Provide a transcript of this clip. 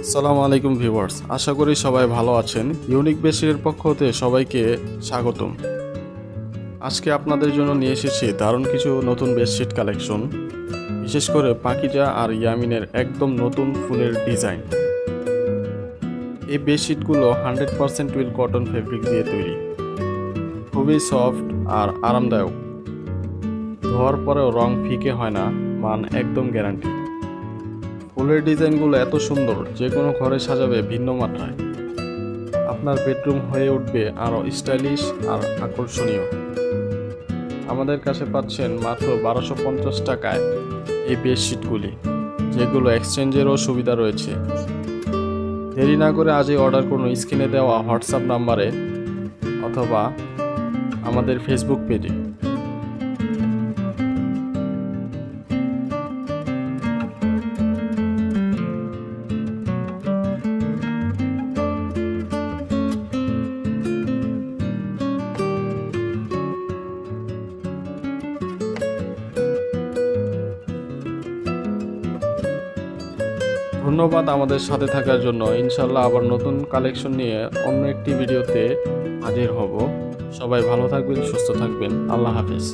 আসসালামু আলাইকুম ভিউয়ার্স, আশা করি সবাই ভালো আছেন। ইউনিক বেডশিটের পক্ষ হতে সবাইকে স্বাগতম। আজকে আপনাদের জন্য নিয়ে এসেছি দারুণ কিছু নতুন বেডশিট কালেকশন, বিশেষ করে পাকিজা আর ইয়ামিনের একদম নতুন ফুলের ডিজাইন। এই বেডশিটগুলো 100% টুইল কটন ফেব্রিক দিয়ে তৈরি, খুবই সফট আর আরামদায়ক। ধোয়ার পরেও রং ফিকে হয় না, মান একদম গ্যারান্টি। ফুলের ডিজাইনগুলো এত সুন্দর, যে কোনো ঘরে সাজাবে ভিন্ন মাত্রায়। আপনার বেডরুম হয়ে উঠবে আরও স্টাইলিশ আর আকর্ষণীয়। আমাদের কাছে পাচ্ছেন মাত্র 1250 টাকায় এই বেডশিটগুলি, যেগুলো এক্সচেঞ্জেরও সুবিধা রয়েছে। দেরি না করে আজই অর্ডার করুন স্ক্রিনে দেওয়া হোয়াটসঅ্যাপ নাম্বারে অথবা আমাদের ফেসবুক পেজে। ধন্যবাদ আমাদের সাথে থাকার জন্য। ইনশাল্লাহ আবার নতুন কালেকশন নিয়ে অন্য একটি ভিডিওতে হাজির হব। সবাই ভালো থাকবেন, সুস্থ থাকবেন। আল্লাহ হাফেজ।